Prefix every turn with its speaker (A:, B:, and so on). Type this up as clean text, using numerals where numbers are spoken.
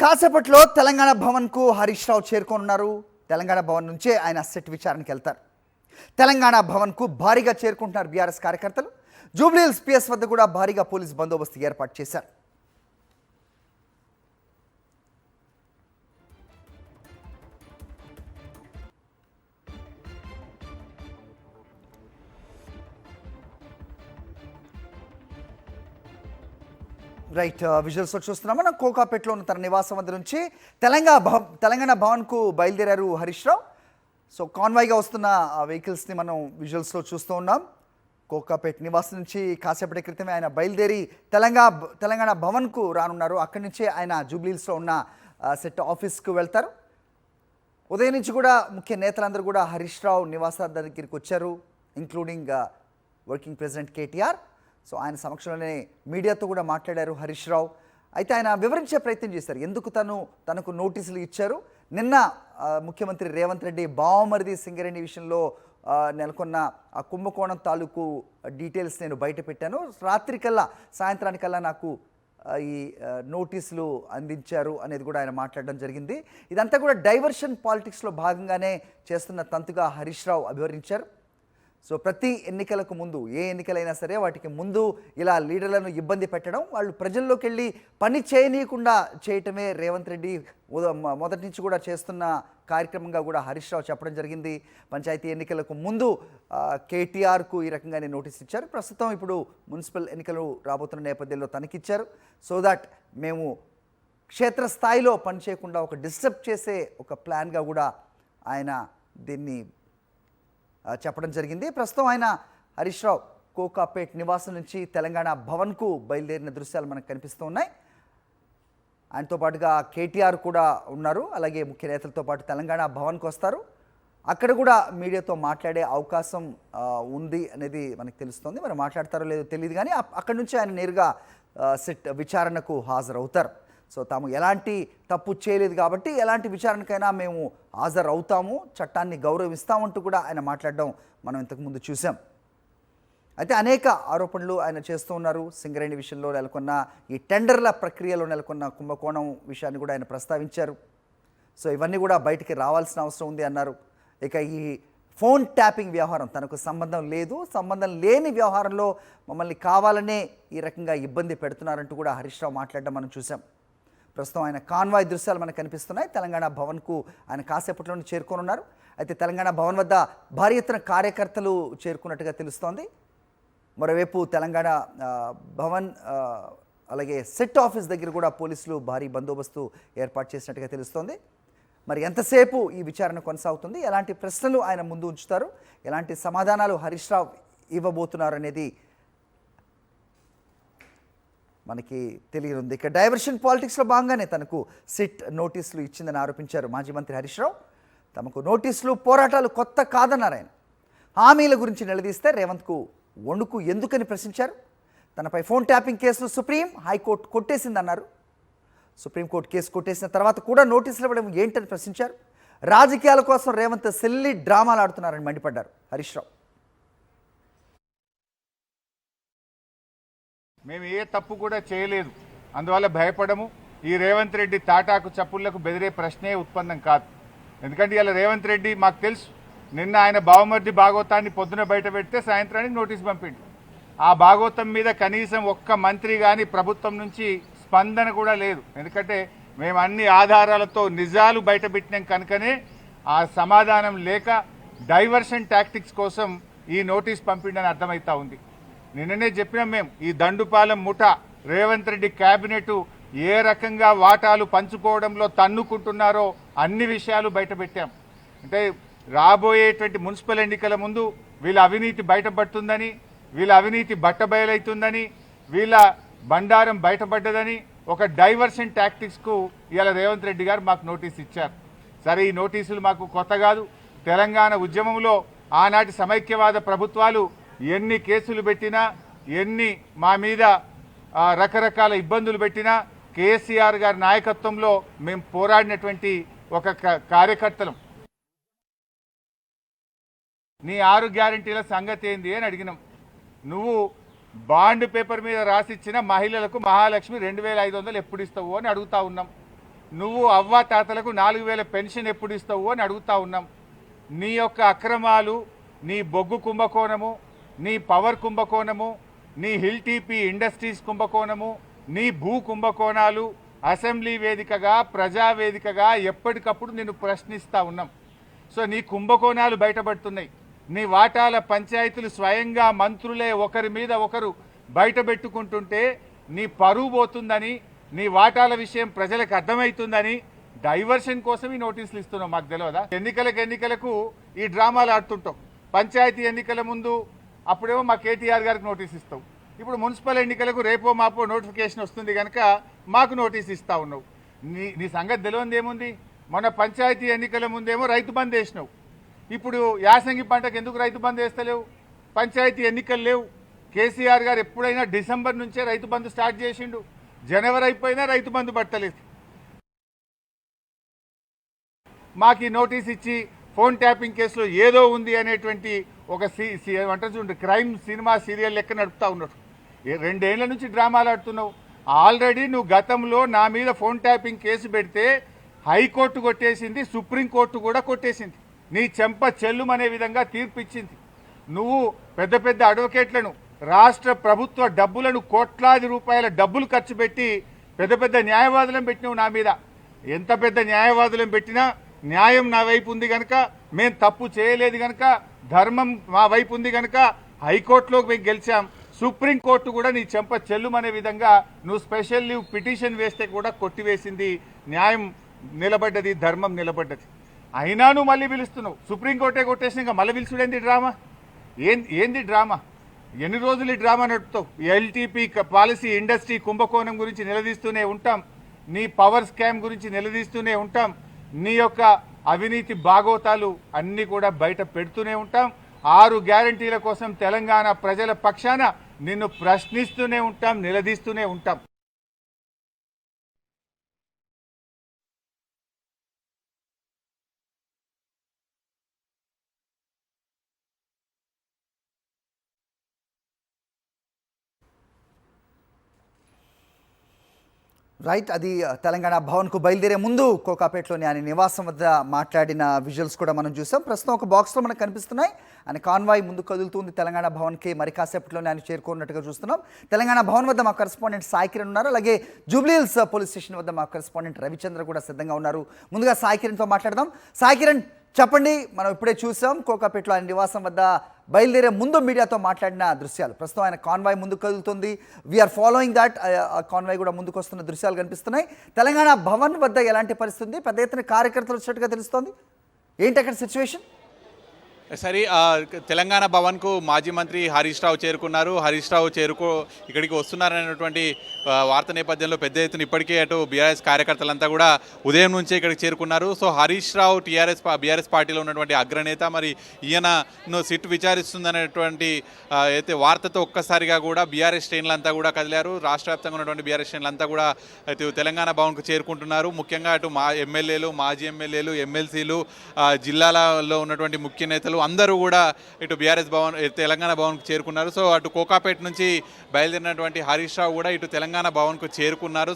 A: కాసేపట్లో తెలంగాణ భవన్కు హరీష్ రావు చేరుకోనున్నారు. తెలంగాణ భవన్ నుంచే ఆయన సెట్ విచారణకి వెళ్తారు. తెలంగాణ భవన్కు భారీగా చేరుకుంటున్నారు బీఆర్ఎస్ కార్యకర్తలు. జూబ్లీహిల్స్ పిఎస్ వద్ద కూడా భారీగా పోలీస్ బందోబస్తు ఏర్పాటు చేశారు. రైట్, విజువల్స్లో చూస్తున్నాం మనం. కోకాపేటలో ఉన్న తన నివాసం వద్ద నుంచి తెలంగాణ భవన్కు బయలుదేరారు హరీష్ రావు. సో కాన్వాయ్గా వస్తున్న వెహికల్స్ని మనం విజువల్స్లో చూస్తూ ఉన్నాం. కోకాపేట నివాసం నుంచి కాసేపటి క్రితమే ఆయన బయలుదేరి తెలంగాణ భవన్కు రానున్నారు. అక్కడి నుంచే ఆయన జూబ్లీహిల్స్లో ఉన్న సెట్ ఆఫీస్కు వెళ్తారు. ఉదయం నుంచి కూడా ముఖ్య నేతలందరూ కూడా హరీష్ రావు నివాసాల దగ్గరికి వచ్చారు, including working president KTR. So ఆయన సమక్షంలోనే మీడియాతో కూడా మాట్లాడారు హరీష్ రావు. అయితే ఆయన వివరించే ప్రయత్నం చేశారు ఎందుకు తనకు నోటీసులు ఇచ్చారు. నిన్న ముఖ్యమంత్రి రేవంత్ రెడ్డి బావమరిది సింగరేణి విషయంలో నెలకొన్న ఆ కుంభకోణం తాలూకు డీటెయిల్స్ నేను బయట పెట్టాను. సాయంత్రానికల్లా నాకు ఈ నోటీసులు అందించారు అనేది కూడా ఆయన మాట్లాడడం జరిగింది. ఇదంతా కూడా డైవర్షన్ పాలిటిక్స్లో భాగంగానే చేస్తున్న తంతుగా హరీష్ రావు అభివర్ణించారు. సో ప్రతి ఎన్నికలకు ముందు, ఏ ఎన్నికలైనా సరే వాటికి ముందు ఇలా లీడర్లను ఇబ్బంది పెట్టడం, వాళ్ళు ప్రజల్లోకి వెళ్ళి పని చేయనీయకుండా చేయటమే రేవంత్ రెడ్డి మొదటి నుంచి కూడా చేస్తున్న కార్యక్రమంగా కూడా హరీష్ రావు చెప్పడం జరిగింది. పంచాయతీ ఎన్నికలకు ముందు కేటీఆర్కు ఈ రకంగానే నోటీస్ ఇచ్చారు. ప్రస్తుతం ఇప్పుడు మున్సిపల్ ఎన్నికలు రాబోతున్న నేపథ్యంలో తనకిచ్చారు. సో దట్ మేము క్షేత్రస్థాయిలో పని చేయకుండా ఒక డిస్టర్బ్ చేసే ఒక ప్లాన్గా కూడా ఆయన దీన్ని చెప్పడం జరిగింది. ప్రస్తుతం ఆయన హరీష్ రావు కోకాపేట్ నివాసం నుంచి తెలంగాణ భవన్కు బయలుదేరిన దృశ్యాలు మనకు కనిపిస్తూ ఉన్నాయి. ఆయనతో పాటుగా కేటీఆర్ కూడా ఉన్నారు. అలాగే ముఖ్య నేతలతో పాటు తెలంగాణ భవన్కు వస్తారు. అక్కడ కూడా మీడియాతో మాట్లాడే అవకాశం ఉంది అనేది మనకు తెలుస్తుంది. మరి మాట్లాడతారో లేదో తెలియదు, కానీ అక్కడి నుంచి ఆయన నేరుగా సిట్ విచారణకు హాజరవుతారు. సో తాము ఎలాంటి తప్పు చేయలేదు కాబట్టి ఎలాంటి విచారణకైనా మేము హాజరవుతాము, చట్టాన్ని గౌరవిస్తామంటూ కూడా ఆయన మాట్లాడడం మనం ఇంతకుముందు చూసాం. అయితే అనేక ఆరోపణలు ఆయన చేస్తూ ఉన్నారు. సింగరేణి విషయంలో నెలకొన్న ఈ టెండర్ల ప్రక్రియలో నెలకొన్న కుంభకోణం విషయాన్ని కూడా ఆయన ప్రస్తావించారు. సో ఇవన్నీ కూడా బయటికి రావాల్సిన అవసరం ఉంది అన్నారు. ఇక ఈ ఫోన్ ట్యాపింగ్ వ్యవహారం తనకు సంబంధం లేదు, సంబంధం లేని వ్యవహారంలో మమ్మల్ని కావాలనే ఈ రకంగా ఇబ్బంది పెడుతున్నారంటూ కూడా హరీష్ రావు మాట్లాడడం మనం చూసాం. ప్రస్తుతం ఆయన కాన్వాయ్ దృశ్యాలు మనకు కనిపిస్తున్నాయి. తెలంగాణ భవన్కు ఆయన కాసేపట్లోనే చేరుకోనున్నారు. అయితే తెలంగాణ భవన్ వద్ద భారీ ఎత్తున కార్యకర్తలు చేరుకున్నట్టుగా తెలుస్తోంది. మరోవైపు తెలంగాణ భవన్ అలాగే సెట్ ఆఫీస్ దగ్గర కూడా పోలీసులు భారీ బందోబస్తు ఏర్పాటు చేసినట్టుగా తెలుస్తోంది. మరి ఎంతసేపు ఈ విచారణ కొనసాగుతుంది, ఎలాంటి ప్రశ్నలు ఆయన ముందు ఉంచుతారు, ఎలాంటి సమాధానాలు హరీష్ రావు ఇవ్వబోతున్నారు అనేది మనకి తెలియనుంది. ఇక డైవర్షన్ పాలిటిక్స్లో భాగంగానే తనకు సిట్ నోటీసులు ఇచ్చిందని ఆరోపించారు మాజీ మంత్రి హరీష్ రావు. తమకు నోటీసులు, పోరాటాలు కొత్త కాదన్నారు ఆయన. హామీల గురించి నిలదీస్తే రేవంత్కు వణుకు ఎందుకని ప్రశ్నించారు. తనపై ఫోన్ ట్యాపింగ్ కేసును హైకోర్టు కొట్టేసిందన్నారు. సుప్రీంకోర్టు కేసు కొట్టేసిన తర్వాత కూడా నోటీసులు ఇవ్వడం ఏంటని ప్రశ్నించారు. రాజకీయాల కోసం రేవంత్ సిల్లీ డ్రామాలు ఆడుతున్నారని మండిపడ్డారు హరీష్ రావు.
B: మేము ఏ తప్పు కూడా చేయలేదు, అందువల్ల భయపడము. ఈ రేవంత్ రెడ్డి తాటాకు చప్పుళ్లకు బెదిరే ప్రశ్నే ఉత్పన్నం కాదు. ఎందుకంటే ఇలా రేవంత్ రెడ్డి మాకు తెలుసు, నిన్న ఆయన బావమర్ది భాగవతాన్ని పొద్దున బయట పెడితే సాయంత్రానికి నోటీస్ పంపిండు. ఆ భాగవతం మీద కనీసం ఒక్క మంత్రి కానీ ప్రభుత్వం నుంచి స్పందన కూడా లేదు. ఎందుకంటే మేము అన్ని ఆధారాలతో నిజాలు బయట పెట్టినాం కనుకనే ఆ సమాధానం లేక డైవర్షన్ టాక్టిక్స్ కోసం ఈ నోటీస్ పంపిండని అర్థమవుతా ఉంది. నిన్ననే చెప్పినాం మేము, ఈ దండుపాలెం ముఠ రేవంత్ రెడ్డి క్యాబినెట్ ఏ రకంగా వాటాలు పంచుకోవడంలో తన్నుకుంటున్నారో అన్ని విషయాలు బయట పెట్టాం. అంటే రాబోయేటువంటి మున్సిపల్ ఎన్నికల ముందు వీళ్ళ అవినీతి బయటపడుతుందని, వీళ్ళ అవినీతి బట్టబయలవుతుందని, వీళ్ళ బండారం బయటపడ్డదని ఒక డైవర్షన్ టాక్టిక్స్కు ఇవాళ రేవంత్ రెడ్డి గారు మాకు నోటీస్ ఇచ్చారు. సరే, ఈ నోటీసులు మాకు కొత్త కాదు. తెలంగాణ ఉద్యమంలో ఆనాటి సమైక్యవాద ప్రభుత్వాలు ఎన్ని కేసులు పెట్టినా, ఎన్ని మా మీద రకరకాల ఇబ్బందులు పెట్టినా కేసీఆర్ గారి నాయకత్వంలో మేము పోరాడినటువంటి ఒక కార్యకర్తలం. నీ 6 గ్యారెంటీల సంగతి ఏంది అని అడిగినాం. నువ్వు బాండ్ పేపర్ మీద రాసిచ్చిన మహిళలకు మహాలక్ష్మి 2500 ఎప్పుడు ఇస్తావు అని అడుగుతా ఉన్నాం. నువ్వు అవ్వ తాతలకు 4,000 పెన్షన్ ఎప్పుడు ఇస్తావు అని అడుగుతా ఉన్నాం. నీ యొక్క అక్రమాలు, నీ బొగ్గు కుంభకోణము, నీ పవర్ కుంభకోణము, నీ హిల్ టీపీ ఇండస్ట్రీస్ కుంభకోణము, నీ భూ కుంభకోణాలు అసెంబ్లీ వేదికగా, ప్రజావేదికగా ఎప్పటికప్పుడు నిన్ను ప్రశ్నిస్తూ ఉన్నాం. సో నీ కుంభకోణాలు బయటపడుతున్నాయి. నీ వాటాల పంచాయతీలు స్వయంగా మంత్రులే ఒకరి మీద ఒకరు బయట పెట్టుకుంటుంటే నీ పరువు పోతుందని, నీ వాటాల విషయం ప్రజలకు అర్థమవుతుందని డైవర్షన్ కోసం ఈ నోటీసులు ఇస్తున్నాం. మాకు తెలియదా? ఎన్నికలకు ఈ డ్రామాలు ఆడుతుంటాం. పంచాయతీ ఎన్నికల ముందు అప్పుడేమో మా కేటీఆర్ గారికి నోటీస్ ఇస్తావు. ఇప్పుడు మున్సిపల్ ఎన్నికలకు రేపో మాపో నోటిఫికేషన్ వస్తుంది కనుక మాకు నోటీస్ ఇస్తా ఉన్నావు. నీ సంగతి తెలియదు ఏముంది? మొన్న పంచాయతీ ఎన్నికల ముందేమో రైతు బంద్ వేసినావు. ఇప్పుడు యాసంగి పంటకు ఎందుకు రైతు బంద్ వేస్తలేవు? పంచాయతీ ఎన్నికలు లేవు. కేసీఆర్ గారు ఎప్పుడైనా డిసెంబర్ నుంచే రైతు బంద్ స్టార్ట్ చేసిండు. జనవరి అయిపోయినా రైతు బంద్ పట్టలేదు. మాకు ఈ నోటీస్ ఇచ్చి ఫోన్ ట్యాపింగ్ కేసులో ఏదో ఉంది అనేటువంటి ఒక అంటారు చూడండి, క్రైమ్ సినిమా సీరియల్ లెక్క నడుపుతా ఉన్నారు. 2 ఏళ్ల నుంచి డ్రామాలు ఆడుతున్నావు. ఆల్రెడీ నువ్వు గతంలో నా మీద ఫోన్ ట్యాపింగ్ కేసు పెడితే హైకోర్టు కొట్టేసింది, సుప్రీంకోర్టు కూడా కొట్టేసింది. నీ చెంప చెల్లుమనే విధంగా తీర్పు ఇచ్చింది. నువ్వు పెద్ద పెద్ద అడ్వకేట్లను, రాష్ట్ర ప్రభుత్వ డబ్బులను, కోట్లాది రూపాయల డబ్బులు ఖర్చు పెట్టి పెద్ద పెద్ద న్యాయవాదులను పెట్టినావు నా మీద. ఎంత పెద్ద న్యాయవాదులను పెట్టినా న్యాయం నా వైపు ఉంది కనుక, మేము తప్పు చేయలేదు కనుక, ధర్మం మా వైపు ఉంది కనుక హైకోర్టులోకి మేము గెలిచాం. సుప్రీంకోర్టు కూడా నీ చెంప చెల్లుమనే విధంగా నువ్వు స్పెషల్ లీవ్ పిటిషన్ వేస్తే కూడా కొట్టివేసింది. న్యాయం నిలబడ్డది, ధర్మం నిలబడ్డది. అయినా నువ్వు మళ్ళీ పిలుస్తున్నావు. సుప్రీంకోర్టే కొట్టేసినాక మళ్ళీ పిలుచుడేంది డ్రామా? ఏంది డ్రామా? ఎన్ని రోజులు ఈ డ్రామా నడుపుతావు? ఎల్టీపీ పాలసీ ఇండస్ట్రీ కుంభకోణం గురించి నిలదీస్తూనే ఉంటాం. నీ పవర్ స్కామ్ గురించి నిలదీస్తూనే ఉంటాం. నీ యొక్క అవినీతి బాగోతాలు అన్నీ కూడా బయట పెడుతూనే ఉంటాం. 6 గ్యారంటీల కోసం తెలంగాణ ప్రజల పక్షాన నిన్ను ప్రశ్నిస్తూనే ఉంటాం, నిలదీస్తూనే ఉంటాం.
A: రైట్, అది తెలంగాణ భవన్కు బయలుదేరే ముందు కోకాపేటలోని ఆయన నివాసం వద్ద మాట్లాడిన విజువల్స్ కూడా మనం చూసాం. ప్రస్తుతం ఒక బాక్స్లో మనకు కనిపిస్తున్నాయి. ఆయన కాన్వాయ్ ముందు కదులుతుంది తెలంగాణ భవన్కి. మరి కాసేపట్లోనే ఆయన చేరుకున్నట్టుగా చూస్తున్నాం. తెలంగాణ భవన్ వద్ద మా కరెస్పాండెంట్ సాయి కిరణ్ ఉన్నారు. అలాగే జూబ్లీహిల్స్ పోలీస్ స్టేషన్ వద్ద మా కరెస్పాండెంట్ రవిచంద్ర కూడా సిద్ధంగా ఉన్నారు. ముందుగా సాయి కిరణ్తో మాట్లాడదాం. సాయి కిరణ్, చెప్పండి, మనం ఇప్పుడే చూసాం కోకాపేటలో ఆయన నివాసం వద్ద బయలుదేరే ముందు మీడియాతో మాట్లాడిన దృశ్యాలు. ప్రస్తుతం ఆయన కాన్వాయ్ ముందుకు కదులుతుంది. We are following that. కాన్వాయ్ కూడా ముందుకు వస్తున్న దృశ్యాలు కనిపిస్తున్నాయి. తెలంగాణ భవన్ వద్ద ఎలాంటి పరిస్థితి? పెద్ద ఎత్తున కార్యకర్తలు వచ్చినట్టుగా తెలుస్తోంది. ఏంటి అక్కడ సిచ్యువేషన్?
C: సరే, తెలంగాణ భవన్కు మాజీ మంత్రి హరీష్ రావు చేరుకున్నారు. హరీష్ రావు ఇక్కడికి వస్తున్నారనేటువంటి వార్త నేపథ్యంలో పెద్ద ఎత్తున ఇప్పటికే అటు బీఆర్ఎస్ కార్యకర్తలంతా కూడా ఉదయం నుంచే ఇక్కడికి చేరుకున్నారు. సో హరీష్ రావు బీఆర్ఎస్ పార్టీలో ఉన్నటువంటి అగ్రనేత. మరి ఈయనను సిట్ విచారిస్తుందనేటువంటి అయితే వార్తతో ఒక్కసారిగా కూడా బీఆర్ఎస్ శ్రేణులంతా కూడా కదిలారు. రాష్ట్ర వ్యాప్తంగా ఉన్నటువంటి బీఆర్ఎస్ శ్రేణులంతా కూడా ఇటు తెలంగాణ భవన్కు చేరుకుంటున్నారు. ముఖ్యంగా అటు ఎమ్మెల్యేలు, మాజీ ఎమ్మెల్యేలు, ఎమ్మెల్సీలు, జిల్లాలలో ఉన్నటువంటి ముఖ్య నేతలు అందరూ కూడా ఇటు బీఆర్ఎస్ భవన్, తెలంగాణ భవన్కు చేరుకున్నారు. సో అటు కోకాపేట నుంచి బయలుదేరినటువంటి హరీష్ రావు కూడా ఇటు తెలంగాణ భవన్కు చేరుకున్నారు.